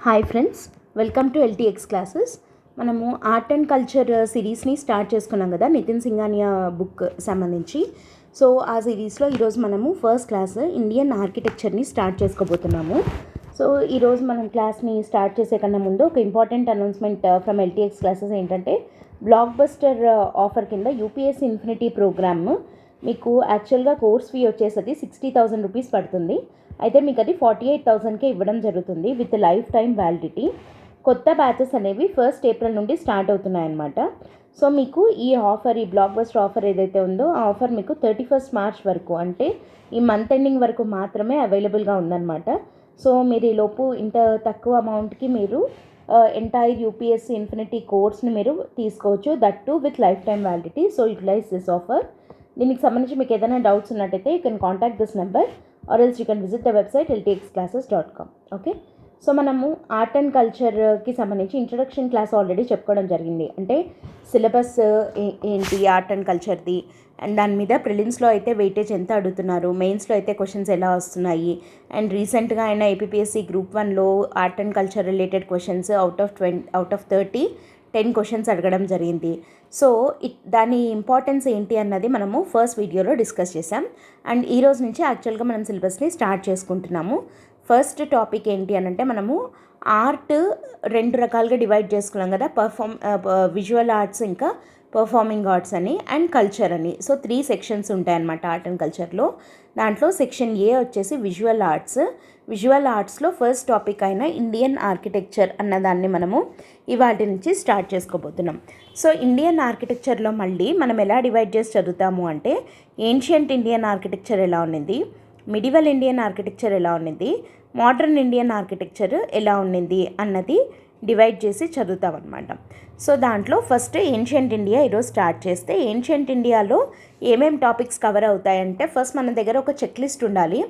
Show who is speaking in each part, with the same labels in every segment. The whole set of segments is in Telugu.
Speaker 1: Hi friends, welcome to LTX classes. మనము ఆర్ట్ అండ్ కల్చర్ సిరీస్ని స్టార్ట్ చేసుకున్నాం కదా, నితిన్ సింఘానియా బుక్ సంబంధించి. సో ఆ సిరీస్లో ఈరోజు మనము ఫస్ట్ క్లాస్ ఇండియన్ ఆర్కిటెక్చర్ని స్టార్ట్ చేసుకోబోతున్నాము. సో ఈరోజు మనం క్లాస్ని స్టార్ట్ చేసే కన్నా ముందు ఒక important announcement from LTX classes ఏంటంటే, బ్లాక్ బస్టర్ ఆఫర్ కింద యూపీఎస్సీ ఇన్ఫినిటీ ప్రోగ్రామ్ మీకు యాక్చువల్గా కోర్స్ ఫీ వచ్చేసరికి 60,000 రూపీస్ పడుతుంది. అయితే మీకు అది 48,000కే ఇవ్వడం జరుగుతుంది విత్ లైఫ్ టైం వ్యాలిడిటీ. కొత్త బ్యాచెస్ అనేవి 1 ఏప్రిల్ నుండి స్టార్ట్ అవుతున్నాయన్నమాట. సో మీకు ఈ ఆఫర్, ఈ బ్లాక్ బస్టర్ ఆఫర్ ఏదైతే ఉందో ఆ ఆఫర్ మీకు 31 మార్చ్ వరకు, అంటే ఈ మంత్ ఎండింగ్ వరకు మాత్రమే అవైలబుల్గా ఉందన్నమాట. సో మీరు ఈలోపు ఇంత తక్కువ అమౌంట్కి మీరు ఎంటైర్ యూపీఎస్సీ ఇన్ఫినిటీ కోర్స్ని మీరు తీసుకోవచ్చు, that to with life time validity. So utilize this offer. దీనికి సంబంధించి మీకు ఏదైనా డౌట్స్ ఉన్నట్టయితే you can contact this number or else you can visit the website ltxclasses.com. Okay, so మనము ఆర్ట్ అండ్ కల్చర్కి సంబంధించి ఇంట్రడక్షన్ క్లాస్ ఆల్రెడీ చెప్పుకోవడం జరిగింది. అంటే సిలబస్ ఏంటి ఆర్ట్ అండ్ కల్చర్ది, అండ్ దాని మీద ప్రిలిమ్స్లో అయితే వెయిటేజ్ ఎంత అడుగుతున్నారు, మెయిన్స్లో అయితే క్వశ్చన్స్ ఎలా వస్తున్నాయి, అండ్ రీసెంట్గా అయిన ఏపీపీఎస్సీ గ్రూప్ 1లో art and culture related questions out of 30 10 questions అడగడం జరిగింది. సో దాని ఇంపార్టెన్స్ ఏంటి అన్నది మనము ఫస్ట్ వీడియోలో డిస్కస్ చేసాం. అండ్ ఈ రోజు నుంచి యాక్చువల్గా మనం సిలబస్ని స్టార్ట్ చేసుకుంటున్నాము. ఫస్ట్ టాపిక్ ఏంటి అని అంటే, మనము ఆర్ట్ 2 రకాలుగా డివైడ్ చేసుకున్నాం కదా, విజువల్ ఆర్ట్స్ ఇంకా పర్ఫార్మింగ్ ఆర్ట్స్ అని, అండ్ కల్చర్ అని. సో 3 సెక్షన్స్ ఉంటాయన్నమాట ఆర్ట్ అండ్ కల్చర్లో. దాంట్లో సెక్షన్ ఏ వచ్చేసి విజువల్ ఆర్ట్స్. విజువల్ ఆర్ట్స్లో ఫస్ట్ టాపిక్ అయిన ఇండియన్ ఆర్కిటెక్చర్ అన్నదాన్ని మనము ఇవాటి నుంచి స్టార్ట్ చేసుకోబోతున్నాం. సో ఇండియన్ ఆర్కిటెక్చర్లో మళ్ళీ మనం ఎలా డివైడ్ చేసి చదువుతాము అంటే, ఏన్షియంట్ ఇండియన్ ఆర్కిటెక్చర్ ఎలా ఉన్నింది, మిడివల్ ఇండియన్ ఆర్కిటెక్చర్ ఎలా ఉన్నింది, మోడర్న్ ఇండియన్ ఆర్కిటెక్చర్ ఎలా ఉన్నింది అన్నది డివైడ్ చేసి చదువుతామన్నమాట. సో దాంట్లో ఫస్ట్ ఏన్షియంట్ ఇండియా ఈరోజు స్టార్ట్ చేస్తే, ఏన్షియంట్ ఇండియాలో ఏమేమి టాపిక్స్ కవర్ అవుతాయంటే, ఫస్ట్ మన దగ్గర ఒక చెక్ లిస్ట్ ఉండాలి.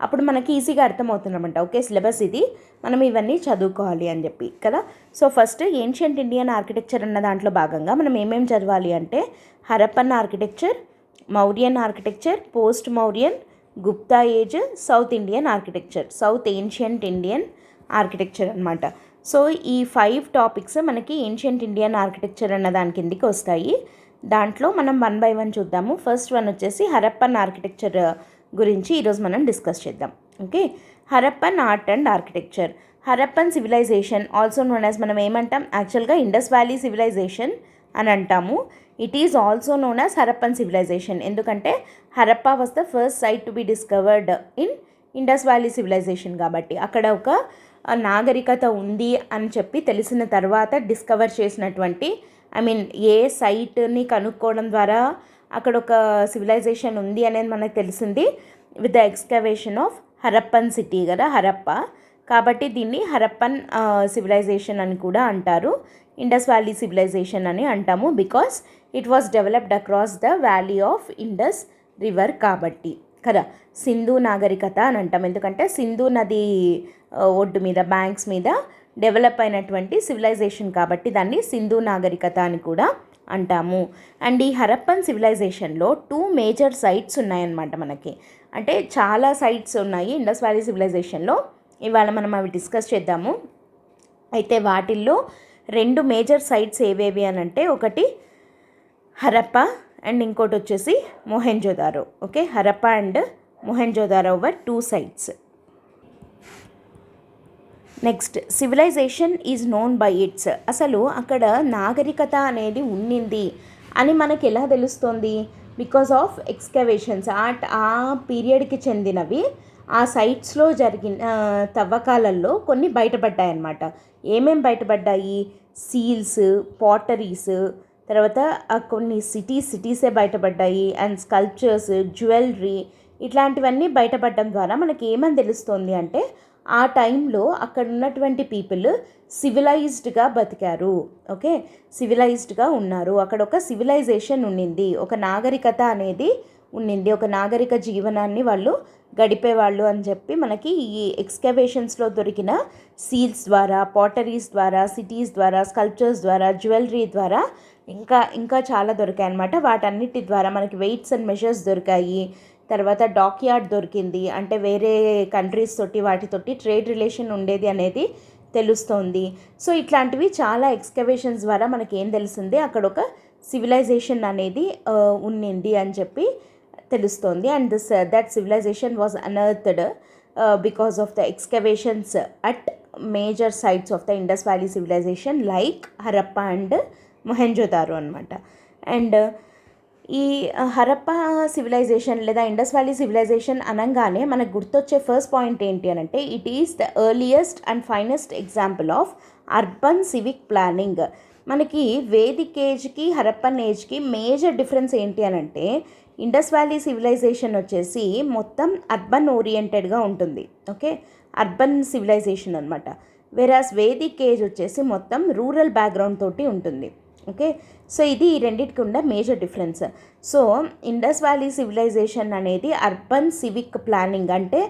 Speaker 1: అప్పుడు మనకి ఈజీగా అర్థమవుతుందన్నమాట, ఓకే సిలబస్ ఇది, మనం ఇవన్నీ చదువుకోవాలి అని చెప్పి కదా. So first ancient Indian architecture అన్న దాంట్లో భాగంగా మనం ఏమేమి చదవాలి అంటే, Harappan architecture, Mauryan architecture, post Mauryan, Gupta age, south Indian architecture, south ancient Indian architecture అనమాట. సో ఈ 5 టాపిక్స్ మనకి ఏన్షియంట్ ఇండియన్ ఆర్కిటెక్చర్ అన్న దాని కిందికి వస్తాయి. దాంట్లో మనం 1 by 1 చూద్దాము. ఫస్ట్ వన్ వచ్చేసి హరప్పన్ ఆర్కిటెక్చర్ గురించి ఈరోజు మనం డిస్కస్ చేద్దాం. Okay, Harappan art and architecture. Harappan civilization also known as, మనం ఏమంటాం యాక్చువల్గా ఇండస్ వ్యాలీ సివిలైజేషన్ అని అంటాము. It is also known as Harappan civilization. ఎందుకంటే Harappa was the first site to be discovered in Indus valley civilization కాబట్టి, అక్కడ ఒక నాగరికత ఉంది అని చెప్పి తెలిసిన తర్వాత డిస్కవర్ చేసినటువంటి, ఏ సైట్ని కనుక్కోవడం ద్వారా అక్కడ ఒక సివిలైజేషన్ ఉంది అనేది మనకు తెలిసింది with the excavation of Harappan city కదా, హరప్ప. కాబట్టి దీన్ని హరప్పన్ సివిలైజేషన్ అని కూడా అంటారు, ఇండస్ వ్యాలీ సివిలైజేషన్ అని అంటాము, because it was developed across the valley of Indus river కాబట్టి కదా. సింధు నాగరికత అని అంటాం, ఎందుకంటే సింధు నది ఒడ్డు మీద, బ్యాంక్స్ మీద డెవలప్ అయినటువంటి సివిలైజేషన్ కాబట్టి దాన్ని సింధు నాగరికత అని కూడా అంటాము. అండ్ ఈ హరప్పన్ సివిలైజేషన్లో 2 మేజర్ సైట్స్ ఉన్నాయన్నమాట మనకి. అంటే చాలా సైట్స్ ఉన్నాయి ఇండస్ వ్యాలీ సివిలైజేషన్లో. ఇవాళ మనం అవి డిస్కస్ చేద్దాము. అయితే వాటిల్లో 2 మేజర్ సైట్స్ ఏవేవి అని అంటే, ఒకటి హరప్పా అండ్ ఇంకోటి వచ్చేసి Mohenjodaro. Okay, Harappa and Mohenjodaro over 2 sites. Next, civilization is known by its. అసలు అక్కడ నాగరికత అనేది ఉన్నింది అని మనకి ఎలా తెలుస్తుంది? Because of excavations. ఆ పీరియడ్కి చెందినవి ఆ సైట్స్లో జరిగిన తవ్వకాలలో కొన్ని బయటపడ్డాయి అన్నమాట. ఏమేం బయటపడ్డాయి? సీల్స్, పాటరీస్, తర్వాత కొన్ని సిటీసే బయటపడ్డాయి, అండ్ స్కల్ప్చర్స్, జ్యువెలరీ, ఇట్లాంటివన్నీ బయటపడడం ద్వారా మనకి ఏమని తెలుస్తుంది అంటే, ఆ టైంలో అక్కడ ఉన్నటువంటి పీపుల్ సివిలైజ్డ్గా బతికారు. ఓకే, సివిలైజ్డ్గా ఉన్నారు, అక్కడ ఒక సివిలైజేషన్ ఉండింది, ఒక నాగరికత అనేది ఉండింది, ఒక నాగరిక జీవనాన్ని వాళ్ళు గడిపేవాళ్ళు అని చెప్పి మనకి ఈ ఎక్స్కవేషన్స్లో దొరికిన సీల్స్ ద్వారా, పాటరీస్ ద్వారా, సిటీస్ ద్వారా, స్కల్ప్చర్స్ ద్వారా, జ్యువెలరీ ద్వారా ఇంకా చాలా దొరికాయి అన్నమాట. వాటన్నిటి ద్వారా మనకి వెయిట్స్ అండ్ మెజర్స్ దొరికాయి. తర్వాత డాక్ యార్డ్ దొరికింది, అంటే వేరే కంట్రీస్ తోటి వాటితోటి ట్రేడ్ రిలేషన్ ఉండేది అనేది తెలుస్తోంది. సో ఇట్లాంటివి చాలా ఎక్స్కవేషన్స్ ద్వారా మనకి ఏం తెలుస్తుంది, అక్కడ ఒక సివిలైజేషన్ అనేది ఉన్నింది అని చెప్పి తెలుస్తోంది. And that civilization was unearthed because of the excavations at major sites of the Indus valley civilization like Harappa and Mohenjodaro అనమాట. అండ్ ఈ హరప్పా సివిలైజేషన్ లేదా ఇండస్ వ్యాలీ సివిలైజేషన్ అనగానే మనకు గుర్తొచ్చే ఫస్ట్ పాయింట్ ఏంటి అని అంటే, it is the earliest and finest example of urban civic planning. మనకి వేదిక్ ఏజ్కి హరప్పన్ ఏజ్కి మేజర్ డిఫరెన్స్ ఏంటి అని అంటే, ఇండస్ వ్యాలీ సివిలైజేషన్ వచ్చేసి మొత్తం అర్బన్ ఓరియంటెడ్గా ఉంటుంది. ఓకే, అర్బన్ సివిలైజేషన్ అనమాట. వేరాస్ వేదిక్ ఏజ్ వచ్చేసి మొత్తం రూరల్ బ్యాక్గ్రౌండ్ తోటి ఉంటుంది. ఓకే, సో ఇది ఈ రెండింటికి ఉన్న major difference. So Indus valley civilization అనేది అర్బన్ సివిక్ ప్లానింగ్, అంటే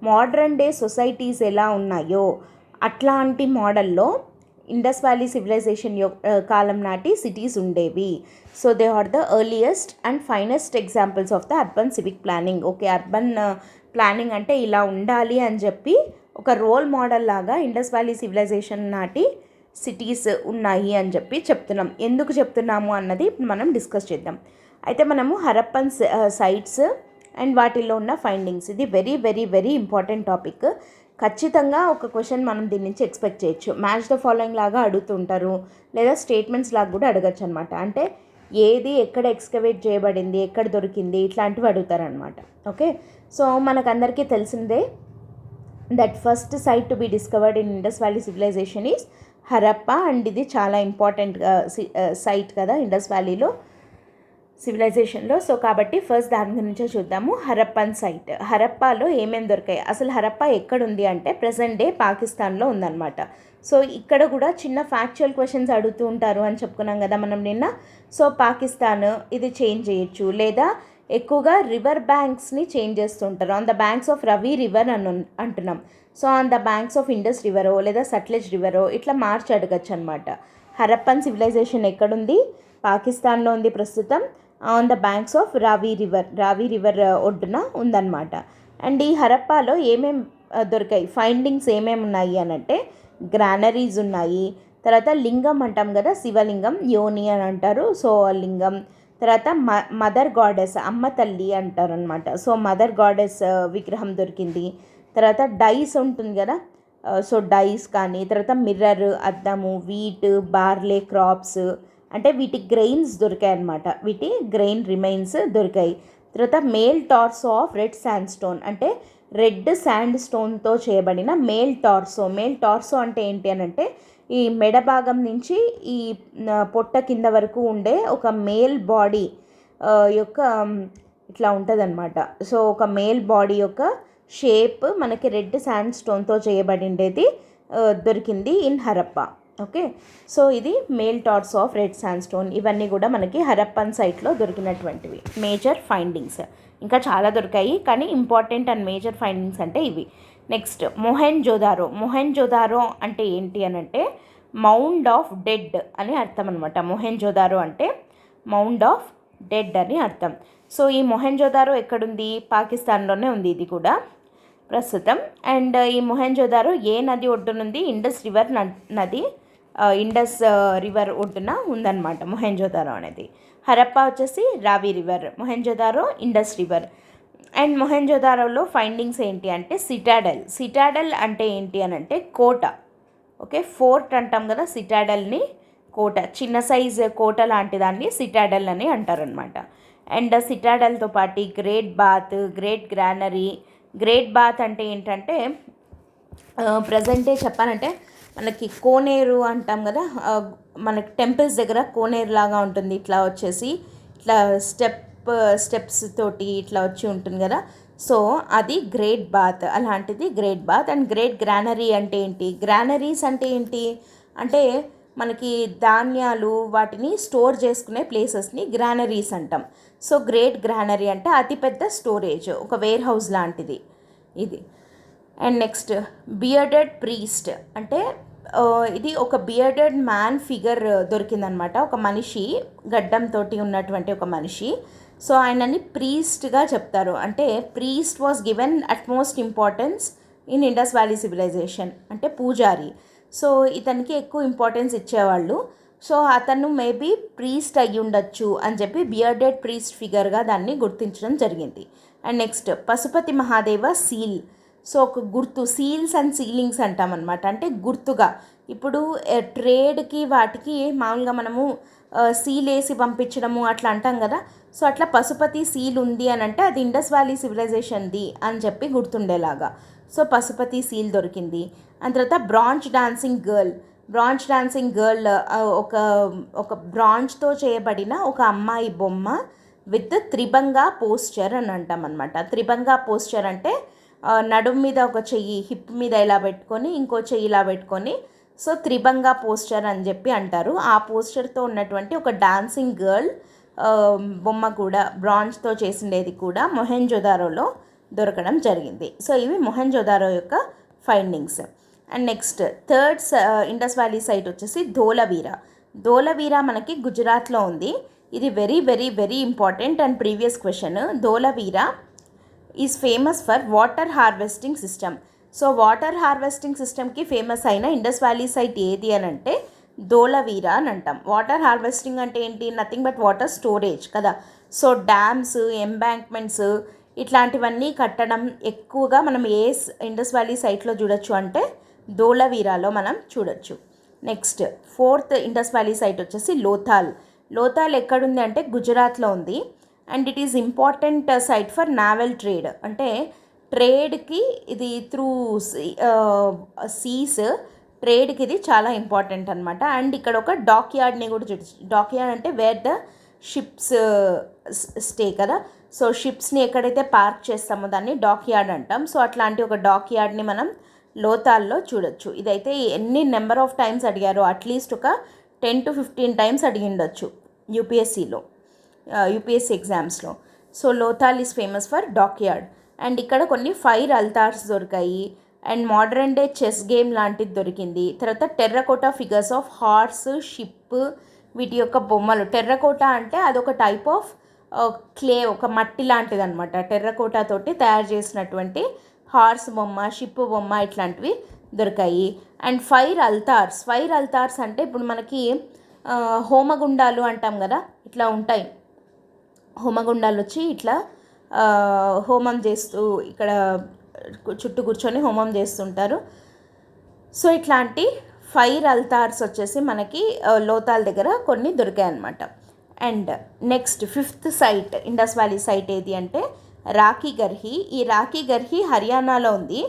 Speaker 1: మోడ్రన్ డే సొసైటీస్ ఎలా ఉన్నాయో అట్లాంటి మోడల్లో ఇండస్ వ్యాలీ సివిలైజేషన్ కాలం నాటి సిటీస్ ఉండేవి. So they are the earliest and finest examples of the urban civic planning. Okay, urban planning అంటే ఇలా ఉండాలి అని చెప్పి ఒక రోల్ మోడల్ లాగా ఇండస్ వ్యాలీ సివిలైజేషన్ నాటి సిటీస్ ఉన్నాయి అని చెప్పి చెప్తున్నాం. ఎందుకు చెప్తున్నాము అన్నది మనం డిస్కస్ చేద్దాం. అయితే మనము హరప్పన్ సైట్స్ అండ్ వాటిల్లో ఉన్న ఫైండింగ్స్, ఇది very very very important topic. ఖచ్చితంగా ఒక క్వశ్చన్ మనం దీని నుంచి ఎక్స్పెక్ట్ చేయొచ్చు. మ్యాచ్ ద ఫాలోయింగ్ లాగా అడుగుతుంటారు, లేదా స్టేట్మెంట్స్ లాగా కూడా అడగచ్చు అనమాట. అంటే ఏది ఎక్కడ ఎక్స్కవేట్ చేయబడింది, ఎక్కడ దొరికింది, ఇట్లాంటివి అడుగుతారనమాట. ఓకే, సో మనకందరికీ తెలిసిందే that first site to be discovered in Indus valley civilization is Harappa. And ఇది చాలా ఇంపార్టెంట్ సైట్ కదా ఇండస్ వ్యాలీలో సివిలైజేషన్లో. సో కాబట్టి ఫస్ట్ దాని గురించే చూద్దాము. హరప్పన్ సైట్, హరప్పాలో ఏమేమి దొరికాయి, అసలు హరప్పా ఎక్కడుంది అంటే ప్రజెంట్ డే పాకిస్తాన్లో ఉందన్నమాట. సో ఇక్కడ కూడా చిన్న ఫ్యాక్చువల్ క్వశ్చన్స్ అడుగుతూ ఉంటారు అని చెప్పుకున్నాం కదా మనం నిన్న. సో పాకిస్తాన్ ఇది చేంజ్ చేయొచ్చు, లేదా ఎక్కువగా రివర్ బ్యాంక్స్ని చేంజ్ చేస్తుంటారు. On the banks of Ravi river అని అంటున్నాం. So on the banks of Indus రివరో లేదా సట్లెజ్ రివరో ఇట్లా మార్చి అడగచ్చు అనమాట. హరప్పన్ సివిలైజేషన్ ఎక్కడుంది, పాకిస్తాన్లో ఉంది ప్రస్తుతం, ఆన్ ద బ్యాంక్స్ ఆఫ్ రావి రివర్ ఒడ్డున ఉందన్నమాట. అండ్ ఈ హరప్పాలో ఏమేమి దొరికాయి, ఫైండింగ్స్ ఏమేమి ఉన్నాయి అని అంటే, గ్రానరీస్ ఉన్నాయి, తర్వాత లింగం అంటాం కదా, శివలింగం, యోని అని అంటారు. సో లింగం, తర్వాత మదర్ గాడెస్, అమ్మ తల్లి అంటారు అనమాట. సో మదర్ గాడెస్ విగ్రహం దొరికింది. తర్వాత డైస్ ఉంటుంది కదా, సో డైస్ కానీ, తర్వాత మిర్రర్, అద్దము, వీట్, బార్లే క్రాప్స్, అంటే వీటి గ్రెయిన్స్ దొరికాయి అనమాట. వీటి గ్రెయిన్ రిమైన్స్ దొరికాయి. తర్వాత male torso of red sand stone, అంటే రెడ్ శాండ్ స్టోన్తో చేయబడిన మేల్ టార్సో అంటే ఏంటి అని అంటే, ఈ మెడ భాగం నుంచి ఈ పొట్ట కింద వరకు ఉండే ఒక మేల్ బాడీ యొక్క ఇట్లా ఉంటుంది అనమాట. సో ఒక మేల్ బాడీ యొక్క షేప్ మనకి రెడ్ శాండ్ స్టోన్తో చేయబడిండేది దొరికింది ఇన్ హరప్పా. ఓకే, సో ఇది male torrs of red sand stone. ఇవన్నీ కూడా మనకి హరప్పన్ సైట్లో దొరికినటువంటివి మేజర్ ఫైండింగ్స్. ఇంకా చాలా దొరికాయి, కానీ ఇంపార్టెంట్ అండ్ మేజర్ ఫైండింగ్స్ అంటే ఇవి. నెక్స్ట్ మొహెంజోదారో అంటే ఏంటి అని అంటే, మౌండ్ ఆఫ్ డెడ్ అని అర్థం అనమాట. మొహెంజోదారో అంటే మౌండ్ ఆఫ్ డెడ్ అని అర్థం. సో ఈ మొహెంజోదారో ఎక్కడుంది, పాకిస్తాన్లోనే ఉంది ఇది కూడా ప్రస్తుతం. అండ్ ఈ మొహెంజోదారో ఏ నది ఒడ్డునుంది, ఇండస్ రివర్ ఒడ్డున ఉందన్నమాట మొహెంజోదారో అనేది. హరప్పా వచ్చేసి Ravi river, Mohenjodaro Indus river. And మొహెంజోదారోలో ఫైండింగ్స్ ఏంటి అంటే, సిటాడెల్ అంటే ఏంటి అని అంటే కోట. ఓకే, ఫోర్ట్ అంటాం కదా సిటాడెల్ని, కోట, చిన్న సైజ్ కోట లాంటి దాన్ని సిటాడెల్ అని అంటారనమాట. అండ్ సిటాడెల్తో పాటు great bath, great granary. Great bath అంటే ఏంటంటే, ప్రజెంటే చెప్పాలంటే మనకి కోనేరు అంటాం కదా, మనకి టెంపుల్స్ దగ్గర కోనేరు లాగా ఉంటుంది, ఇట్లా వచ్చేసి ఇట్లా స్టెప్స్ తోటి ఇట్లా వచ్చి ఉంటుంది కదా. సో అది గ్రేట్ బాత్, అలాంటిది great bath. And great granary అంటే ఏంటి, గ్రానరీస్ అంటే ఏంటి అంటే మనకి ధాన్యాలు వాటిని స్టోర్ చేసుకునే ప్లేసెస్ని గ్రానరీస్ అంటాం. సో గ్రేట్ గ్రానరీ అంటే అతిపెద్ద స్టోరేజ్, ఒక వేర్ హౌస్ లాంటిది ఇది. అండ్ నెక్స్ట్ బియర్డెడ్ ప్రీస్ట్ అంటే ఇది ఒక బియర్డెడ్ మ్యాన్ ఫిగర్ దొరికిందనమాట, ఒక మనిషి, గడ్డంతో ఉన్నటువంటి ఒక మనిషి. సో ఆయనని ప్రీస్ట్గా చెప్తారు, అంటే priest was given utmost importance in Indus valley civilization, అంటే పూజారి. సో ఇతనికి ఎక్కువ ఇంపార్టెన్స్ ఇచ్చేవాళ్ళు. సో అతను మేబీ ప్రీస్ట్ అయ్యి ఉండొచ్చు అని చెప్పి బియర్డెడ్ ప్రీస్ట్ ఫిగర్గా దాన్ని గుర్తించడం జరిగింది. And next Pashupati Mahadeva seal. So ఒక గుర్తు, సీల్స్ అండ్ సీలింగ్స్ అంటామన్నమాట. అంటే గుర్తుగా ఇప్పుడు ట్రేడ్కి వాటికి మామూలుగా మనము సీల్ వేసి పంపించడము అట్లా అంటాం కదా. సో అట్లా పశుపతి సీల్ ఉంది అని అంటే అది ఇండస్ వ్యాలీ సివిలైజేషన్ది అని చెప్పి గుర్తుండేలాగా. సో పశుపతి సీల్ దొరికింది. అండ్ తర్వాత బ్రాంజ్ డాన్సింగ్ గర్ల్ ఒక ఒక బ్రాంజ్తో చేయబడిన ఒక అమ్మాయి బొమ్మ విత్ త్రిభంగా పోస్చర్ అని అంటాం అనమాట. త్రిభంగా పోస్చర్ అంటే నడుము మీద ఒక చెయ్యి హిప్ మీద ఇలా పెట్టుకొని ఇంకో చెయ్యి ఇలా పెట్టుకొని, సో త్రిభంగా పోస్చర్ అని చెప్పి అంటారు. ఆ పోస్చర్తో ఉన్నటువంటి ఒక డాన్సింగ్ గర్ల్ బొమ్మ కూడా బ్రాంజ్తో చేసిండేది కూడా మొహెంజోదారోలో దొరకడం జరిగింది. సో ఇవి మొహెంజోదారో యొక్క findings. And next third Indus valley site వచ్చేసి ధోలవీరా మనకి గుజరాత్లో ఉంది. ఇది very very very important and previous question. Dholavira is famous for water harvesting system. So water harvesting సిస్టమ్కి ఫేమస్ అయిన ఇండస్ వ్యాలీ సైట్ ఏది అని అంటే ధోలవీరా అని అంటాం. వాటర్ హార్వెస్టింగ్ అంటే ఏంటి? నథింగ్ బట్ వాటర్ స్టోరేజ్ కదా. సో డ్యామ్స్, ఎంబాంక్మెంట్స్ ఇట్లాంటివన్నీ కట్టడం ఎక్కువగా మనం ఏ ఇండస్ వ్యాలీ సైట్లో చూడొచ్చు అంటే ధోలవీరాలో మనం చూడొచ్చు. Next fourth Indus valley site వచ్చేసి లోథాల్ ఎక్కడుంది అంటే గుజరాత్లో ఉంది. And it is important site for naval trade. అంటే ట్రేడ్కి ఇది త్రూ సీస్ ట్రేడ్కి ఇది చాలా ఇంపార్టెంట్ అనమాట. అండ్ ఇక్కడ ఒక డాక్ యార్డ్ని కూడా చూడొచ్చు. డాక్ యార్డ్ అంటే వేర్ ద షిప్స్ స్టే కదా. సో షిప్స్ని ఎక్కడైతే పార్క్ చేస్తామో దాన్ని డాక్ యార్డ్ అంటాం. సో అట్లాంటి ఒక డాక్ యార్డ్ని మనం లోథాల్లో చూడొచ్చు. ఇదైతే ఎన్ని నెంబర్ ఆఫ్ టైమ్స్ అడిగారో అట్లీస్ట్ ఒక 10 to 15 టైమ్స్ అడిగిండొచ్చు యూపీఎస్సీ ఎగ్జామ్స్లో. So Lothal is famous for dock yard. And ఇక్కడ కొన్ని ఫైర్ అల్తార్స్ దొరికాయి. And modern day chess game లాంటిది దొరికింది. తర్వాత terracotta figures of horse, ship, వీటి యొక్క బొమ్మలు. టెర్రకోటా అంటే అదొక టైప్ ఆఫ్ క్లే, ఒక మట్టి లాంటిది అనమాట. టెర్రకోటా తోటి తయారు చేసినటువంటి హార్స్ బొమ్మ, షిప్ బొమ్మ ఇట్లాంటివి దొరికాయి. అండ్ ఫైర్ అల్తార్స్ అంటే ఇప్పుడు మనకి హోమగుండాలు అంటాం కదా, ఇట్లా ఉంటాయి. హోమగుండాలు వచ్చి ఇట్లా హోమం చేస్తూ ఇక్కడ చుట్టూ కూర్చొని హోమం చేస్తుంటారు. సో ఇట్లాంటి ఫైర్ అల్తార్స్ వచ్చేసి మనకి లోథాల్ దగ్గర కొన్ని దొరికాయి అన్నమాట. And next fifth site Indus valley site ఏది అంటే రాఖీగర్హి. ఈ రాఖీగర్హి హర్యానాలో ఉంది.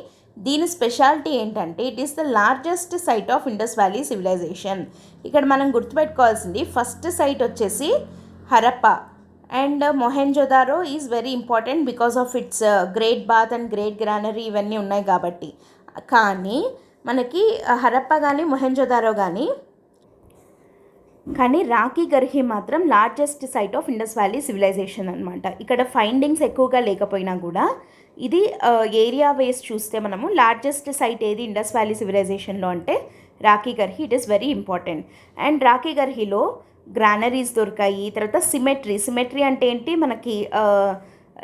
Speaker 1: దీని స్పెషాలిటీ ఏంటంటే it is the largest site of Indus valley civilization. ఇక్కడ మనం గుర్తుపెట్టుకోవాల్సింది ఫస్ట్ సైట్ వచ్చేసి Harappa. And Mohenjodaro is very important because of its great bath and great granary ఇవన్నీ ఉన్నాయి కాబట్టి. కానీ మనకి హరప్పా కానీ మొహెంజోదారో కానీ రాఖీగర్హి మాత్రం largest site of Indus valley civilization అనమాట. ఇక్కడ ఫైండింగ్స్ ఎక్కువగా లేకపోయినా కూడా ఇది ఏరియా వైజ్ చూస్తే మనము లార్జెస్ట్ సైట్ ఏది ఇండస్ వ్యాలీ సివిలైజేషన్లో అంటే Rakhigarhi. It is very important. And రాఖీగర్హిలో గ్రానరీస్ దొరికాయి. తర్వాత సిమెట్రీ అంటే ఏంటి, మనకి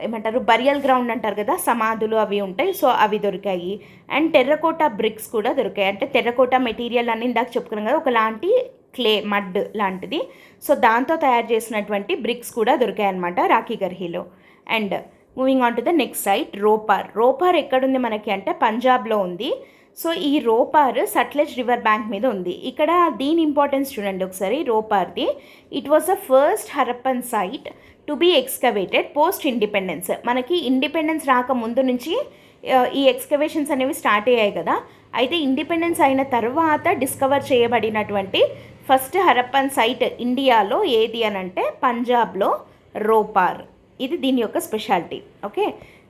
Speaker 1: ఏమంటారు బరియల్ గ్రౌండ్ అంటారు కదా, సమాధులు అవి ఉంటాయి. సో అవి దొరికాయి. అండ్ టెర్రకోటా బ్రిక్స్ కూడా దొరికాయి. అంటే టెర్రకోటా మెటీరియల్ అని ఇందాక చెప్పుకున్నాం కదా, ఒకలాంటి క్లే మడ్ లాంటిది. సో దాంతో తయారు చేసినటువంటి బ్రిక్స్ కూడా దొరికాయి అన్నమాట రాఖీగర్హిలో. And moving on to the next site Ropar ఎక్కడుంది మనకి అంటే పంజాబ్లో ఉంది. సో ఈ రోపార్ సట్లెజ్ రివర్ బ్యాంక్ మీద ఉంది. ఇక్కడ దీని ఇంపార్టెన్స్ చూడండి ఒకసారి రోపార్ది. It was the first Harappan site to be excavated post independence. మనకి ఇండిపెండెన్స్ రాకముందు నుంచి ఈ ఎక్స్కవేషన్స్ అనేవి స్టార్ట్ అయ్యాయి కదా. అయితే ఇండిపెండెన్స్ అయిన తర్వాత డిస్కవర్ చేయబడినటువంటి ఫస్ట్ హరప్పన్ సైట్ ఇండియాలో ఏది అని అంటే పంజాబ్లో రోపార్. ఇది దీని యొక్క speciality. Okay.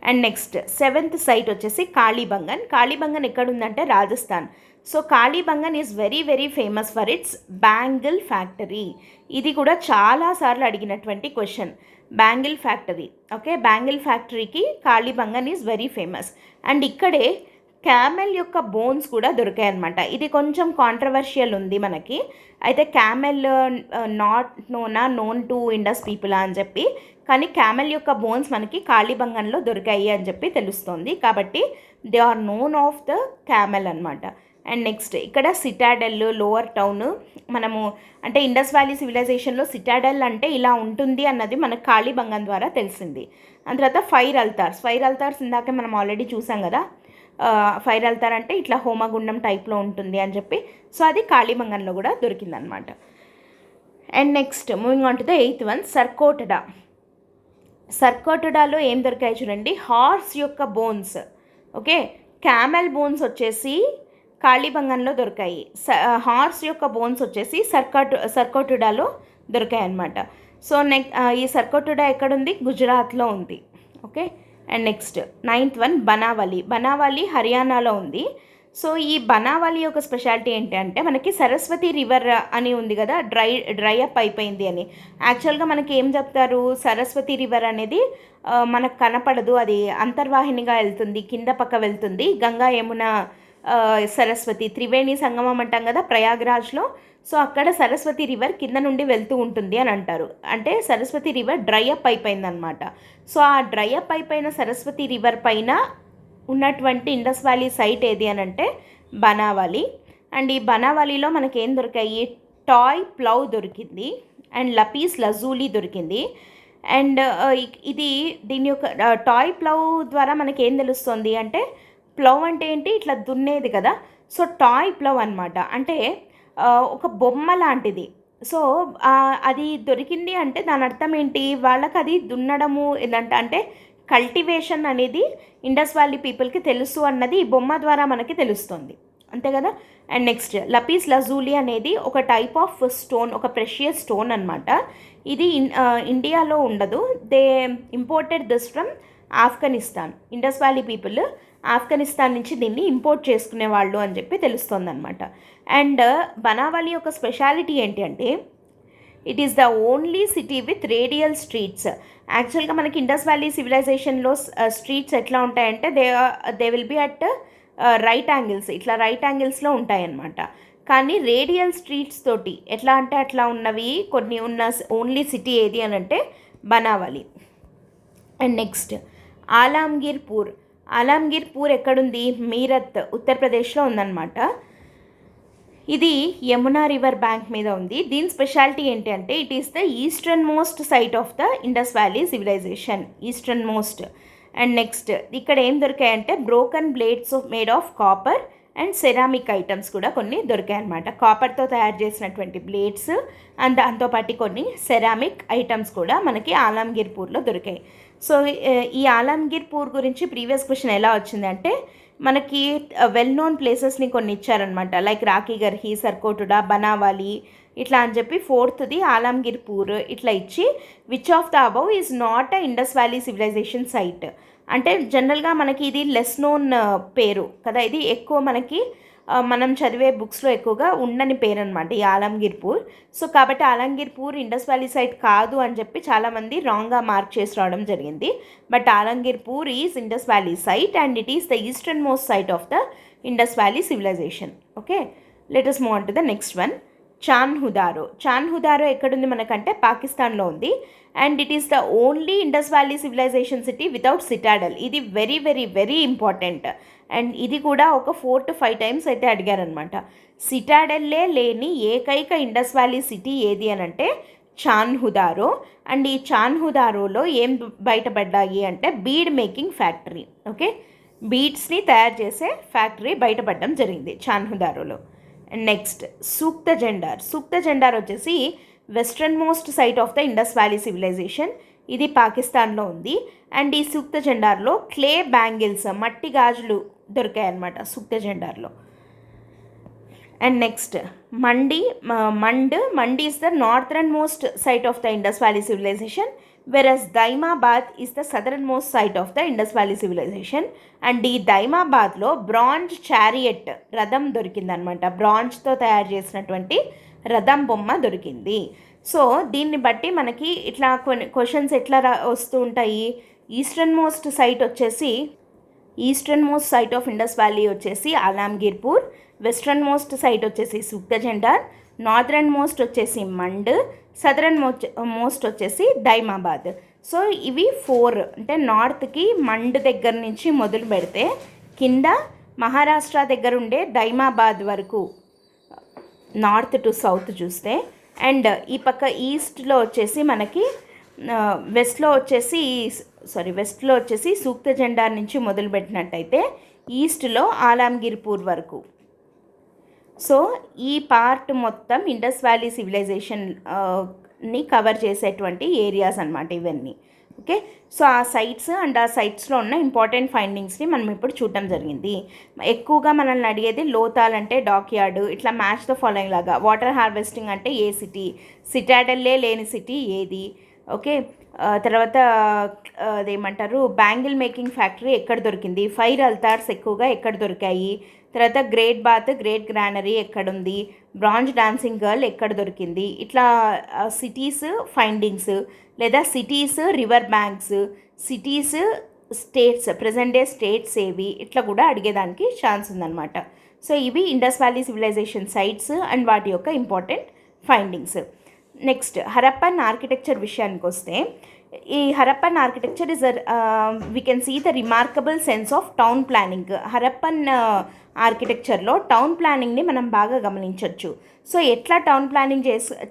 Speaker 1: And next seventh site వచ్చేసి కాళీబంగన్ ఎక్కడుందంటే Rajasthan. So Kalibangan is very very famous for its bangle factory. ఇది కూడా చాలాసార్లు అడిగినటువంటి question, bangle factory. Okay, bangle ఫ్యాక్టరీకి Kalibangan is very famous. And ఇక్కడే క్యామెల్ యొక్క బోన్స్ కూడా దొరికాయి అన్నమాట. ఇది కొంచెం కాంట్రవర్షియల్ ఉంది మనకి. అయితే camel known to Indus people అని చెప్పి, కానీ క్యామెల్ యొక్క బోన్స్ మనకి కాళీబంగన్లో దొరికాయి అని చెప్పి తెలుస్తుంది. కాబట్టి they are known of the camel అనమాట. అండ్ నెక్స్ట్ ఇక్కడ సిటాడెల్, లోవర్ టౌన్. మనము అంటే ఇండస్ వ్యాలీ సివిలైజేషన్లో సిటాడెల్ అంటే ఇలా ఉంటుంది అన్నది మనకు కాళీబంగన్ ద్వారా తెలిసింది. దాని తర్వాత ఫైర్ అల్తార్స్ ఇందాక మనం ఆల్రెడీ చూసాం కదా. ఫైర్ అల్తార్ అంటే ఇట్లా హోమగుండం టైప్లో ఉంటుంది అని చెప్పి, సో అది కాళీబంగన్లో కూడా దొరికిందనమాట. And next moving on to the 8th one, సర్కోటడాలో ఏం దొరికాయి చూడండి, హార్స్ యొక్క బోన్స్. ఓకే, క్యామెల్ బోన్స్ వచ్చేసి కాళీబంగన్లో దొరికాయి. హార్స్ యొక్క బోన్స్ వచ్చేసి సర్కోటుడాలో దొరికాయి అన్నమాట. సో ఈ సర్కోటుడా ఎక్కడుంది? గుజరాత్లో ఉంది. Okay, and next 9th one, Banawali హర్యానాలో ఉంది. సో ఈ బనావలి యొక్క స్పెషాలిటీ ఏంటి అంటే, మనకి సరస్వతి రివర్ అని ఉంది కదా, డ్రై అప్ అయిపోయింది అని. యాక్చువల్గా మనకి ఏం చెప్తారు, సరస్వతి రివర్ అనేది మనకు కనపడదు, అది అంతర్వాహినిగా వెళ్తుంది, కింద పక్క వెళ్తుంది. గంగా, యమున, సరస్వతి త్రివేణి సంగమం అంటాం కదా ప్రయాగ్రాజ్లో. సో అక్కడ సరస్వతి రివర్ కింద నుండి వెళ్తూ ఉంటుంది అని అంటారు. అంటే సరస్వతి రివర్ డ్రై అప్ అయిపోయిందనమాట. సో ఆ డ్రై అప్ అయిపోయిన సరస్వతి రివర్ పైన ఉన్నటువంటి ఇండస్ వ్యాలీ సైట్ ఏది అని అంటే బనావలి. అండ్ ఈ బనావలిలో మనకి ఏం దొరికాయి, టాయ్ ప్లౌ దొరికింది, అండ్ లపీస్ లజూలీ దొరికింది. అండ్ దీని యొక్క టాయ్ ప్లౌ ద్వారా మనకి ఏం తెలుస్తుంది అంటే, ప్లౌ అంటే ఏంటి, ఇట్లా దున్నేది కదా. సో టాయ్ ప్లౌ అనమాట, అంటే ఒక బొమ్మ లాంటిది. సో అది దొరికింది అంటే దాని అర్థం ఏంటి, వాళ్ళకి అది దున్నడము ఏంటంటే అంటే కల్టివేషన్ అనేది ఇండస్ వ్యాలీ పీపుల్కి తెలుసు అన్నది ఈ బొమ్మ ద్వారా మనకి తెలుస్తుంది, అంతే కదా. అండ్ నెక్స్ట్ లపీస్ లజూలీ అనేది ఒక టైప్ ఆఫ్ స్టోన్, ఒక ప్రెషియస్ స్టోన్ అనమాట. ఇది ఇండియాలో ఉండదు. They imported this from Afghanistan. Indus valley people Afghanistan నుంచి దీన్ని ఇంపోర్ట్ చేసుకునే వాళ్ళు అని చెప్పి తెలుస్తుంది అనమాట. అండ్ బనావలి యొక్క స్పెషాలిటీ ఏంటి అంటే, it is the only city with radial streets. యాక్చువల్గా మనకి ఇండస్ వ్యాలీ సివిలైజేషన్లో స్ట్రీట్స్ ఎట్లా ఉంటాయంటే they will be at right angles, ఇట్లా రైట్ యాంగిల్స్లో ఉంటాయన్నమాట. కానీ రేడియల్ స్ట్రీట్స్ తోటి ఎట్లా అంటే అట్లా ఉన్నవి కొన్ని ఉన్న ఓన్లీ సిటీ ఏది అని అంటే బనావలి. అండ్ నెక్స్ట్ ఆలాంగీర్ పూర్ ఎక్కడుంది, మీరత్, ఉత్తరప్రదేశ్లో ఉందన్నమాట. ఇది యమునా రివర్ బ్యాంక్ మీద ఉంది. దీని స్పెషాలిటీ ఏంటి అంటే, it is the eastern most site of the Indus valley civilization, eastern most. And next ఇక్కడ ఏం దొరికాయంటే, broken blades made of copper and ceramic items కూడా కొన్ని దొరికాయి అన్నమాట. కాపర్తో తయారు చేసినటువంటి బ్లేడ్స్ అండ్ దాంతోపాటు కొన్ని సెరామిక్ ఐటమ్స్ కూడా మనకి ఆలంగీర్ పూర్లో దొరికాయి. సో ఈ ఆలంగీర్ పూర్ గురించి ప్రీవియస్ క్వశ్చన్ ఎలా వచ్చిందంటే, మనకి వెల్ నోన్ ప్లేసెస్ని కొన్ని ఇచ్చారనమాట, లైక్ రాఖీగర్హి, సర్కోటుడా, బనావాలి ఇట్లా అని చెప్పి 4th ఆలంగీర్ పూర్ ఇట్లా ఇచ్చి, which of the above is not a Indus valley civilization site. అంటే జనరల్గా మనకి ఇది లెస్ నోన్ పేరు కదా, ఇది ఎక్కువ మనకి మనం చదివే బుక్స్లో ఎక్కువగా ఉండని పేరు అనమాట ఈ ఆలంగీర్ పూర్. సో కాబట్టి Alamgirpur Indus valley site కాదు అని చెప్పి చాలామంది రాంగ్గా మార్క్ చేసి రావడం జరిగింది. But Alamgirpur is Indus valley site and it is the eastern most site of the Indus valley civilization. Okay, let us move on to the next one, Chanhudaro ఎక్కడుంది మనకంటే పాకిస్తాన్లో ఉంది. And it is the only Indus valley civilization city without citadel. ఇది very very very important. And ఇది కూడా ఒక 4 to 5 times అయితే అడిగారనమాట. సిటాడెల్లే లేని ఏకైక ఇండస్ వ్యాలీ సిటీ ఏది అని అంటే చాన్హుదారో. అండ్ ఈ చాన్హుదారోలో ఏం బయటపడ్డాయి అంటే బీడ్ మేకింగ్ ఫ్యాక్టరీ. ఓకే, బీడ్స్ని తయారు చేసే ఫ్యాక్టరీ బయటపడడం జరిగింది చాన్హుదారోలో. అండ్ నెక్స్ట్ సూక్త జెండార్ వచ్చేసి western most site of the Indus valley civilization. ఇది పాకిస్తాన్లో ఉంది. అండ్ ఈ సూక్త జెండార్లో క్లే బ్యాంగిల్స్, మట్టి గాజులు దొరికాయి అన్నమాట సూక్త జెండార్లో. And next Manda is the northern most site of the Indus valley civilization, versus Daimabad is the southern most site of the Indus valley civilization. And ఈ దైమాబాద్లో బ్రాంజ్ చారియట్ రథం దొరికిందనమాట, బ్రాంజ్తో తయారు చేసినటువంటి రథం బొమ్మ దొరికింది. సో దీన్ని బట్టి మనకి ఇట్లా కొన్ని క్వశ్చన్స్ ఎట్లా వస్తూ ఉంటాయి, eastern most site of Indus valley వచ్చేసి Alamgirpur, western most site వచ్చేసి సూక్త జెండార్, నార్థరన్ మోస్ట్ వచ్చేసి మండ్, సదరన్ మోస్ట్ వచ్చేసి దైమాబాద్. సో ఇవి 4, అంటే నార్త్కి మండ్ దగ్గర నుంచి మొదలు పెడితే కింద మహారాష్ట్ర దగ్గర ఉండే దైమాబాద్ వరకు నార్త్ టు సౌత్ చూస్తే, అండ్ ఈ పక్క ఈస్ట్లో వచ్చేసి మనకి వెస్ట్లో వచ్చేసి సూక్త జెండా నుంచి మొదలుపెట్టినట్టయితే ఈస్ట్లో ఆలాంగిర్పూర్ వరకు. సో ఈ పార్ట్ మొత్తం ఇండస్ వ్యాలీ సివిలైజేషన్ని కవర్ చేసేటువంటి ఏరియాస్ అన్నమాట ఇవన్నీ. ఓకే, సో ఆ సైట్స్ అండ్ ఆ సైట్స్లో ఉన్న ఇంపార్టెంట్ ఫైండింగ్స్ని మనం ఇప్పుడు చూడటం జరిగింది. ఎక్కువగా మనల్ని అడిగేది లోతాల్ అంటే డాక్ యార్డ్, ఇట్లా మ్యాచ్ ద ఫాలోయింగ్ లాగా. వాటర్ హార్వెస్టింగ్ అంటే ఏ సిటీ, సిటాడల్లే లేని సిటీ ఏది, ఓకే. తర్వాత అదేమంటారు బ్యాంగిల్ మేకింగ్ ఫ్యాక్టరీ ఎక్కడ దొరికింది, ఫైర్ అల్తార్స్ ఎక్కువగా ఎక్కడ దొరికాయి, తర్వాత గ్రేట్ బాత్ గ్రేట్ గ్రానరీ ఎక్కడుంది, బ్రాంజ్ డాన్సింగ్ గర్ల్ ఎక్కడ దొరికింది, ఇట్లా సిటీస్ ఫైండింగ్స్, లేదా cities river banks, cities states present day states ఏవి, ఇట్లా కూడా అడిగేదానికి ఛాన్స్ ఉందన్నమాట. సో ఇవి Indus valley civilization sites and వాటి యొక్క important findings. Next Harappan architecture విషయానికి వస్తే, ఈ Harappan architecture is we can see the remarkable sense of town planning. Harappan ఆర్కిటెక్చర్లో టౌన్ ప్లానింగ్ని మనం బాగా గమనించవచ్చు. సో ఎట్లా టౌన్ ప్లానింగ్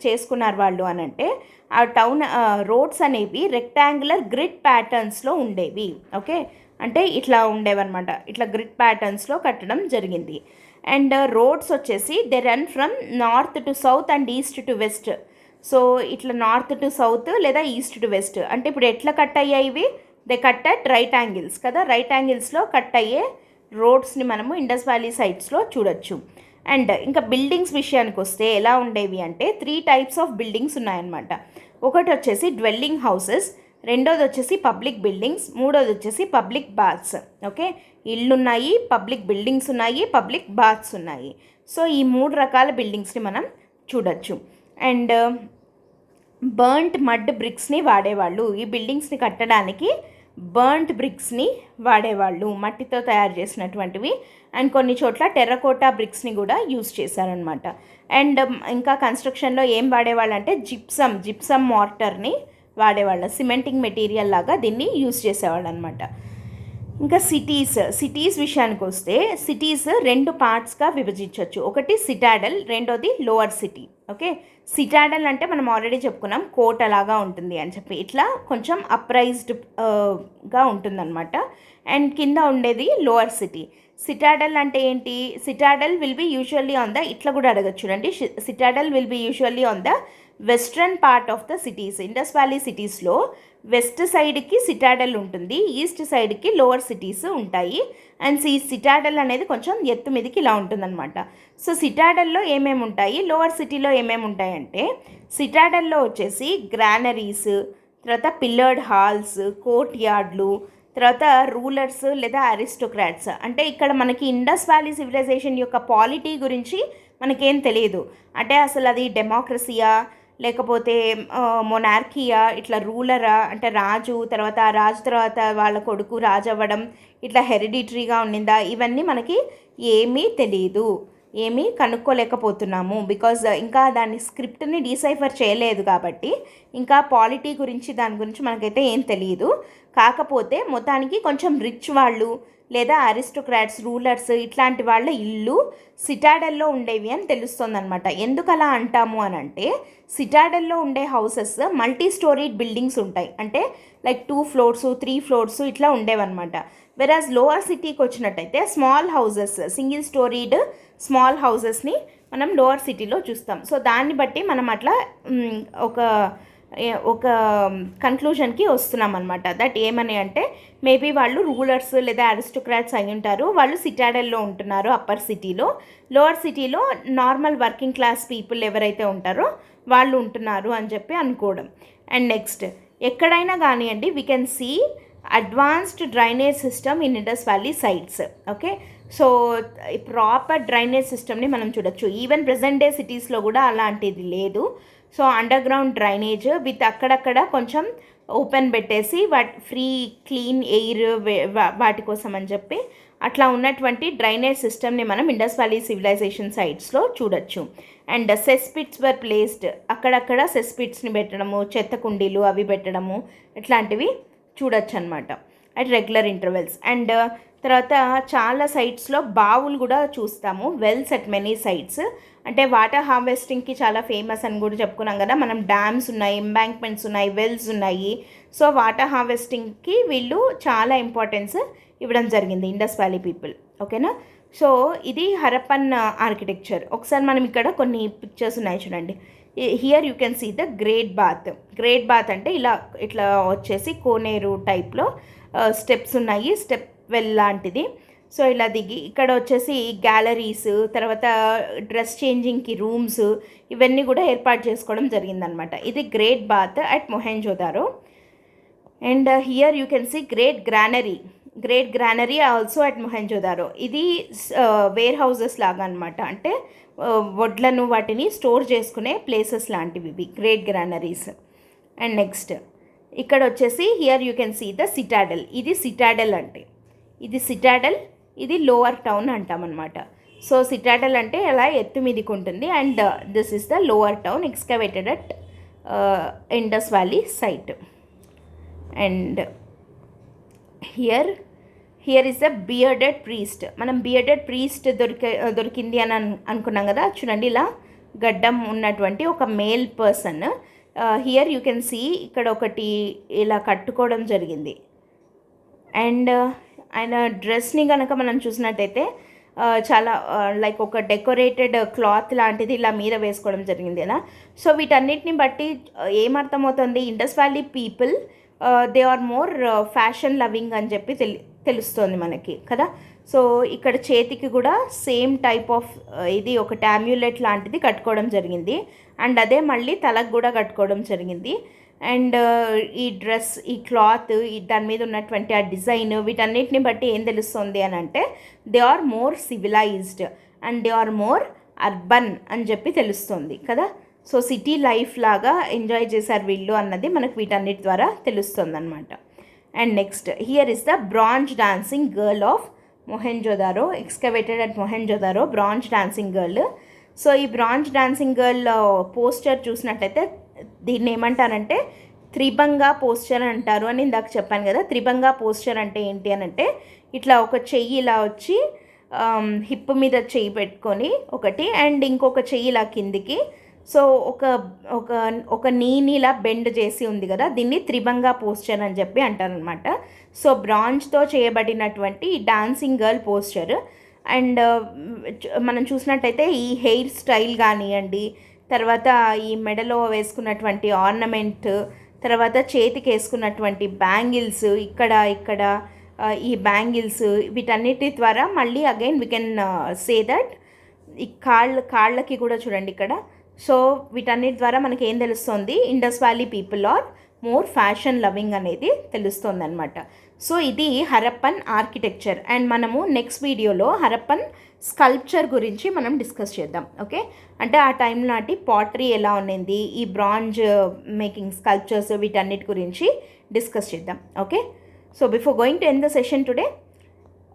Speaker 1: చేసుకున్నారు వాళ్ళు అని అంటే, ఆ టౌన్ రోడ్స్ అనేవి రెక్టాంగులర్ గ్రిడ్ ప్యాటర్న్స్లో ఉండేవి. ఓకే, అంటే ఇట్లా ఉండేవన్నమాట, ఇట్లా గ్రిడ్ ప్యాటర్న్స్లో కట్టడం జరిగింది. అండ్ రోడ్స్ వచ్చేసి they run from north to south and east to west. So ఇట్లా నార్త్ టు సౌత్ లేదా ఈస్ట్ టు వెస్ట్. అంటే ఇప్పుడు ఎట్లా కట్ అయ్యాయి ఇవి, they cut at right angles కదా, రైట్ యాంగిల్స్లో కట్ అయ్యే రోడ్స్ని మనము ఇండస్ వ్యాలీ సైట్స్లో చూడొచ్చు. అండ్ ఇంకా బిల్డింగ్స్ విషయానికి వస్తే ఎలా ఉండేవి అంటే 3 టైప్స్ ఆఫ్ బిల్డింగ్స్ ఉన్నాయన్నమాట. ఒకటి వచ్చేసి డ్వెల్లింగ్ హౌసెస్, రెండోది వచ్చేసి పబ్లిక్ బిల్డింగ్స్, మూడోది వచ్చేసి పబ్లిక్ బాత్స్. ఓకే, ఇళ్ళు ఉన్నాయి, పబ్లిక్ బిల్డింగ్స్ ఉన్నాయి, పబ్లిక్ బాత్స్ ఉన్నాయి. సో ఈ 3 రకాల బిల్డింగ్స్ని మనం చూడొచ్చు. అండ్ బర్న్ట్ మడ్ బ్రిక్స్ని వాడేవాళ్ళు, ఈ బిల్డింగ్స్ని కట్టడానికి బర్న్ట్ బ్రిక్స్ని వాడేవాళ్ళు, మట్టితో తయారు చేసినటువంటివి. అండ్ కొన్ని చోట్ల టెర్రకోటా బ్రిక్స్ని కూడా యూజ్ చేశారనమాట. అండ్ ఇంకా కన్స్ట్రక్షన్లో ఏం వాడేవాళ్ళు అంటే జిప్సమ్ మార్టర్ని వాడేవాళ్ళు, సిమెంటింగ్ మెటీరియల్ లాగా దీన్ని యూజ్ చేసేవాళ్ళు అనమాట. ఇంకా సిటీస్ విషయానికి వస్తే, సిటీస్ 2 పార్ట్స్గా విభజించవచ్చు. ఒకటి సిటాడల్, రెండోది లోవర్ సిటీ. ఓకే, సిటాడల్ అంటే మనం ఆల్రెడీ చెప్పుకున్నాం, కోట లాగా ఉంటుంది అని చెప్పి, ఇట్లా కొంచెం అప్రైజ్డ్గా ఉంటుందన్నమాట. అండ్ కింద ఉండేది లోవర్ సిటీ. సిటాడల్ అంటే ఏంటి, Citadel will be usually on the, ఇట్లా కూడా అడగచ్చు చూడండి, Citadel will be usually on the western part of the cities. Indus valley సిటీస్లో వెస్ట్ సైడ్కి సిటాడల్ ఉంటుంది, ఈస్ట్ సైడ్కి లోవర్ సిటీస్ ఉంటాయి. అండ్ సిటాడల్ అనేది కొంచెం ఎత్తు మీదకి ఇలా ఉంటుందన్నమాట. సో సిటాడల్లో ఏమేమి ఉంటాయి, లోవర్ సిటీలో ఏమేమి ఉంటాయంటే, సిటాడల్లో వచ్చేసి గ్రానరీస్, తర్వాత పిల్లర్డ్ హాల్స్, కోర్ట్ యార్డ్లు, తర్వాత రూలర్స్ లేదా అరిస్టోక్రాట్స్. అంటే ఇక్కడ మనకి ఇండస్ వ్యాలీ సివిలైజేషన్ యొక్క పాలిటీ గురించి మనకేం తెలియదు. అంటే అసలు అది డెమోక్రసీయా లేకపోతే మొనార్కియా, ఇట్లా రూలరా అంటే రాజు, తర్వాత ఆ రాజు తర్వాత వాళ్ళ కొడుకు రాజు అవ్వడం, ఇట్లా హెరిడిటరీగా ఉండిందా, ఇవన్నీ మనకి ఏమీ తెలియదు, ఏమీ కనుక్కోలేకపోతున్నాము. బికాజ్ ఇంకా దాని స్క్రిప్ట్ని డీసైఫర్ చేయలేదు కాబట్టి ఇంకా పాలిటీ గురించి దాని గురించి మనకైతే ఏం తెలియదు. కాకపోతే మొత్తానికి కొంచెం రిచ్ వాళ్ళు లేదా అరిస్టోక్రాట్స్, రూలర్స్ ఇట్లాంటి వాళ్ళ ఇల్లు సిటాడల్లో ఉండేవి అని తెలుస్తుందన్నమాట. ఎందుకు అలా అంటాము అని అంటే, సిటాడల్లో ఉండే హౌసెస్ మల్టీ స్టోరీడ్ బిల్డింగ్స్ ఉంటాయి, అంటే లైక్ 2 floors 3 floors ఇట్లా ఉండేవన్నమాట. వెరాజ్ లోవర్ సిటీకి వచ్చినట్టయితే small houses, single storied small హౌసెస్ని మనం లోవర్ సిటీలో చూస్తాం. సో దాన్ని బట్టి మనం అట్లా ఒక కన్క్లూజన్కి వస్తున్నాం అనమాట. దట్ ఏమని అంటే, మేబీ వాళ్ళు రూలర్స్ లేదా అరిస్టోక్రాట్స్ అయి ఉంటారు, వాళ్ళు సిటాడల్లో ఉంటున్నారు అప్పర్ సిటీలో, లోవర్ సిటీలో నార్మల్ వర్కింగ్ క్లాస్ పీపుల్ ఎవరైతే ఉంటారో వాళ్ళు ఉంటున్నారు అని చెప్పి అనుకోవడం. అండ్ నెక్స్ట్ ఎక్కడైనా కానివ్వండి, we can see advanced drainage system in Indus valley sites. Okay, so proper drainage సిస్టమ్ని మనం చూడొచ్చు. ఈవెన్ ప్రెజెంట్ డే సిటీస్లో కూడా అలాంటిది లేదు. So under ground drainage with అక్కడక్కడ కొంచెం ఓపెన్ పెట్టేసి ఫ్రీ క్లీన్ ఎయిర్ వాటి కోసం అని చెప్పి అట్లా ఉన్నటువంటి డ్రైనేజ్ సిస్టమ్ని మనం ఇండస్ వ్యాలీ సివిలైజేషన్ సైట్స్లో చూడొచ్చు. అండ్ సెస్పిట్స్ వర్ ప్లేస్డ్, అక్కడక్కడ సెస్పిట్స్ని పెట్టడము, చెత్త కుండీలు అవి పెట్టడము, ఇట్లాంటివి చూడొచ్చు అనమాట అట్ రెగ్యులర్ ఇంటర్వెల్స్. అండ్ తర్వాత చాలా సైట్స్లో బావులు కూడా చూస్తాము, వెల్స్ అట్ మెనీ సైట్స్. అంటే వాటర్ హార్వెస్టింగ్కి చాలా ఫేమస్ అని కూడా చెప్పుకున్నాం కదా. మనం డ్యామ్స్ ఉన్నాయి, ఎంబాంక్మెంట్స్ ఉన్నాయి, వెల్స్ ఉన్నాయి. సో వాటర్ హార్వెస్టింగ్కి వీళ్ళు చాలా ఇంపార్టెన్స్ ఇవ్వడం జరిగింది ఇండస్ వ్యాలీ పీపుల్. ఓకేనా. సో ఇది హరప్పన్ ఆర్కిటెక్చర్. ఒకసారి మనం ఇక్కడ కొన్ని పిక్చర్స్ ఉన్నాయి చూడండి. Here you can see the great bath. Great bath అంటే ఇట్లా వచ్చేసి కోనేరు టైప్లో స్టెప్స్ ఉన్నాయి, స్టెప్ వెల్ లాంటిది. సో ఇలా దిగి ఇక్కడ వచ్చేసి గ్యాలరీస్, తర్వాత డ్రెస్ చేంజింగ్కి రూమ్స్, ఇవన్నీ కూడా ఏర్పాటు చేసుకోవడం జరిగిందనమాట. ఇది great bath at Mohenjodaro. And here you can see great granary also at Mohenjodaro. ఇది వేర్ హౌసెస్ లాగా అనమాట. అంటే వడ్లను వాటిని స్టోర్ చేసుకునే ప్లేసెస్ లాంటివి ఇవి గ్రేట్ గ్రానరీస్. అండ్ నెక్స్ట్ ఇక్కడ వచ్చేసి here you can see the citadel. ఇది సిటాడెల్ అంటే ఇది సిటాడెల్, ఇది లోవర్ టౌన్ అంటామన్నమాట. సో సిటాడెల్ అంటే అలా ఎత్తు మీదికి ఉంటుంది. And this is the lower town excavated at Indus valley site. And here is the bearded priest. మనం బియర్డెడ్ ప్రీస్ట్ దొరికింది అని అనుకున్నాం కదా. చూడండి, ఇలా గడ్డం ఉన్నటువంటి ఒక male person. Here you can see ఇక్కడ ఒకటి ఇలా కట్టుకోవడం జరిగింది. అండ్ ఆయన డ్రెస్ని కనుక మనం చూసినట్టయితే చాలా లైక్ ఒక డెకరేటెడ్ క్లాత్ లాంటిది ఇలా మీద వేసుకోవడం జరిగింది కదా. సో వీటన్నిటిని బట్టి ఏమర్థమవుతుంది, Indus valley people they are more fashion loving అని చెప్పి తెలుస్తుంది మనకి కదా. సో ఇక్కడ చేతికి కూడా సేమ్ టైప్ ఆఫ్ ఇది ఒక టామ్యులెట్ లాంటిది కట్టుకోవడం జరిగింది. అండ్ అదే మళ్ళీ తలకు కూడా కట్టుకోవడం జరిగింది. అండ్ ఈ డ్రెస్, ఈ క్లాత్, దాని మీద ఉన్నటువంటి ఆ డిజైన్, వీటన్నిటిని బట్టి ఏం తెలుస్తుంది అని అంటే they are more civilized and they are more urban అని చెప్పి తెలుస్తుంది కదా. సో సిటీ లైఫ్ లాగా ఎంజాయ్ చేశారు వీళ్ళు అన్నది మనకు వీటన్నిటి ద్వారా తెలుస్తుంది అనమాట. And next here is the bronze dancing girl of Mohenjodaro, excavated at Mohenjodaro, bronze dancing girl. So ఈ బ్రాంజ్ డాన్సింగ్ గర్ల్ పోస్టర్ చూసినట్లయితే దీన్ని ఏమంటారంటే త్రిభంగా పోస్చర్ అంటారు అని ఇందాక చెప్పాను కదా. త్రిభంగా పోస్చర్ అంటే ఏంటి అని అంటే ఇట్లా ఒక చెయ్యి ఇలా వచ్చి హిప్ మీద చెయ్యి పెట్టుకొని ఒకటి, అండ్ ఇంకొక చెయ్యి ఇలా కిందికి. సో ఒక నీని ఇలా బెండ్ చేసి ఉంది కదా, దీన్ని త్రిభంగా పోస్చర్ అని చెప్పి అంటారనమాట. సో బ్రాంజ్తో చేయబడినటువంటి డాన్సింగ్ గర్ల్ పోస్చర్. అండ్ మనం చూసినట్టయితే ఈ హెయిర్ స్టైల్ కానివ్వండి, తర్వాత ఈ మెడలో వేసుకున్నటువంటి ఆర్నమెంట్, తర్వాత చేతికి వేసుకున్నటువంటి బ్యాంగిల్స్, ఇక్కడ ఈ బ్యాంగిల్స్, వీటన్నిటి ద్వారా మళ్ళీ again we can say that ఈ కాళ్ళకి కూడా చూడండి ఇక్కడ. సో వీటన్నిటి ద్వారా మనకి ఏం తెలుస్తుంది, Indus valley people are more fashion loving అనేది తెలుస్తుంది అనమాట. సో ఇది హరప్పన్ ఆర్కిటెక్చర్. అండ్ మనము నెక్స్ట్ వీడియోలో హరప్పన్ స్కల్ప్చర్ గురించి మనం డిస్కస్ చేద్దాం. ఓకే, అంటే ఆ టైం నాటి పాటరీ ఎలా ఉన్నింది, ఈ బ్రాంజ్ మేకింగ్ స్కల్ప్చర్స్, వీటన్నిటి గురించి డిస్కస్ చేద్దాం. Okay, so before going to end the session today,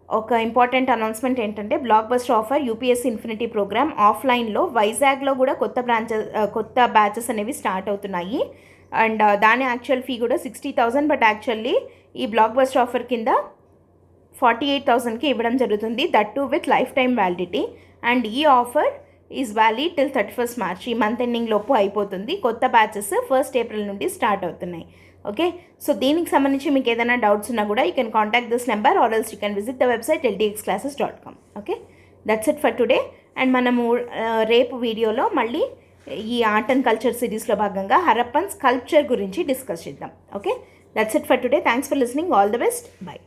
Speaker 1: ఒక ఇంపార్టెంట్ అనౌన్స్మెంట్ ఏంటంటే blockbuster offer UPSC infinity program ఆఫ్లైన్లో వైజాగ్లో కూడా కొత్త బ్యాచెస్ అనేవి స్టార్ట్ అవుతున్నాయి. అండ్ దాని యాక్చువల్ ఫీ కూడా 60,000, బట్ యాక్చువల్లీ ఈ బ్లాక్ బస్టర్ ఆఫర్ కింద 48,000కి ఇవ్వడం జరుగుతుంది, that to with lifetime validity. And ఈ offer is valid till 31st March. ఈ మంత్ ఎండింగ్ లోపు అయిపోతుంది. కొత్త బ్యాచెస్ 1st April నుండి స్టార్ట్ అవుతున్నాయి. ఓకే, సో దీనికి సంబంధించి మీకు ఏదైనా డౌట్స్ ఉన్నా కూడా you can contact this number or else you can visit the website ldxclasses.com. Okay, that's it for today. And మనము రేపు వీడియోలో మళ్ళీ ఈ ఆర్ట్ అండ్ కల్చర్ సిరీస్లో భాగంగా హరప్పన్ స్కల్ప్చర్ గురించి డిస్కస్ చేద్దాం. Okay, that's it for today. Thanks for listening. All the best. By.